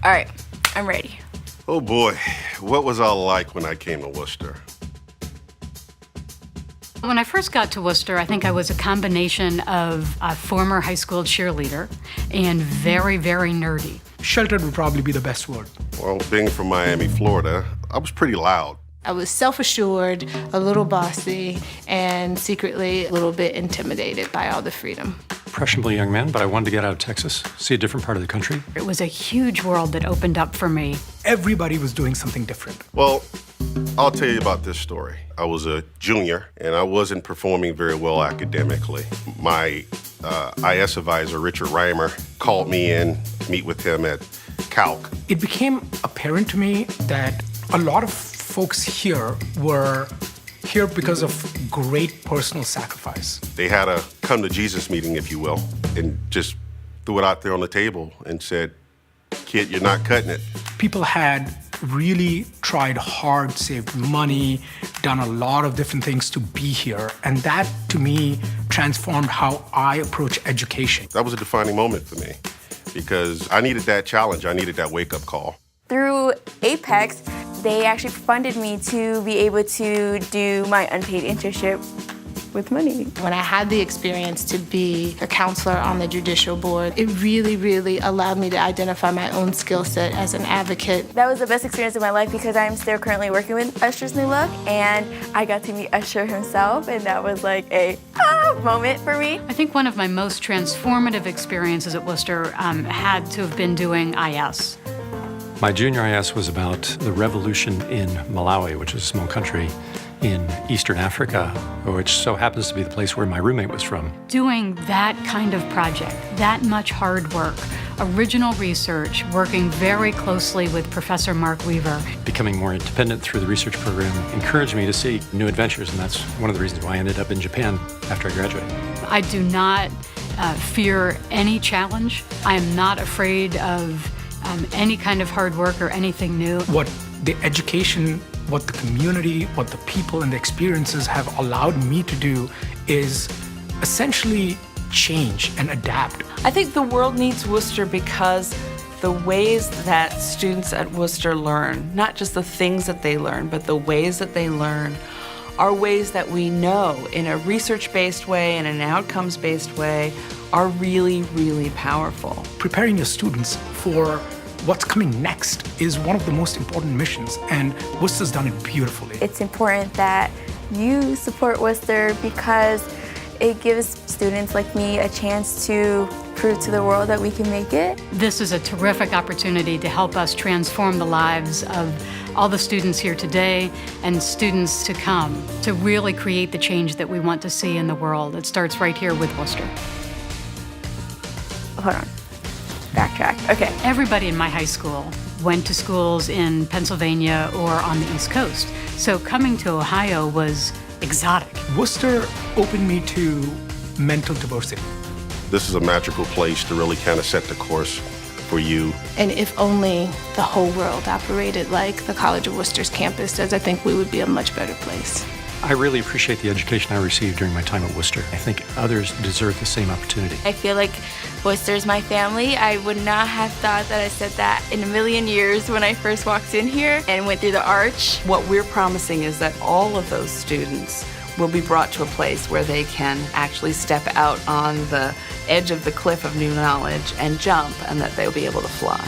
All right, I'm ready. Oh boy, what was I like when I came to Wooster? When I first got to Wooster, I think I was a combination of a former high school cheerleader and very, very nerdy. Sheltered would probably be the best word. Well, being from Miami, Florida, I was pretty loud. I was self-assured, a little bossy, and secretly a little bit intimidated by all the freedom. Impressionable young man, but I wanted to get out of Texas, see a different part of the country. It was a huge world that opened up for me. Everybody was doing something different. Well, I'll tell you about this story. I was a junior, and I wasn't performing very well academically. My IS advisor, Richard Reimer, called me in to meet with him at Calc. It became apparent to me that a lot of folks here were here because of great personal sacrifice. They had a come to Jesus meeting, if you will, and just threw it out there on the table and said, "Kid, you're not cutting it." People had really tried hard, saved money, done a lot of different things to be here. And that, to me, transformed how I approach education. That was a defining moment for me because I needed that challenge. I needed that wake-up call. Through Apex, they actually funded me to be able to do my unpaid internship with money. When I had the experience to be a counselor on the judicial board, it really, really allowed me to identify my own skill set as an advocate. That was the best experience of my life because I'm still currently working with Usher's New Look, and I got to meet Usher himself, and that was like a moment for me. I think one of my most transformative experiences at Wooster had to have been doing IS. My junior IS was about the revolution in Malawi, which is a small country in Eastern Africa, which so happens to be the place where my roommate was from. Doing that kind of project, that much hard work, original research, working very closely with Professor Mark Weaver. Becoming more independent through the research program encouraged me to seek new adventures, and that's one of the reasons why I ended up in Japan after I graduated. I do not fear any challenge. I am not afraid of any kind of hard work or anything new. What the education, what the community, what the people and the experiences have allowed me to do is essentially change and adapt. I think the world needs Wooster because the ways that students at Wooster learn, not just the things that they learn, but the ways that they learn, are ways that we know in a research-based way and an outcomes-based way are really, really powerful. Preparing your students for what's coming next is one of the most important missions, and Wooster's done it beautifully. It's important that you support Wooster because it gives students like me a chance to prove to the world that we can make it. This is a terrific opportunity to help us transform the lives of all the students here today and students to come, to really create the change that we want to see in the world. It starts right here with Wooster. Hold on. Backtrack. Okay. Everybody in my high school went to schools in Pennsylvania or on the East Coast. So coming to Ohio was exotic. Wooster opened me to mental diversity. This is a magical place to really kind of set the course for you. And if only the whole world operated like the College of Wooster's campus does, I think we would be a much better place. I really appreciate the education I received during my time at Wooster. I think others deserve the same opportunity. I feel like Wooster's my family. I would not have thought that I said that in a million years when I first walked in here and went through the arch. What we're promising is that all of those students will be brought to a place where they can actually step out on the edge of the cliff of new knowledge and jump, and that they'll be able to fly.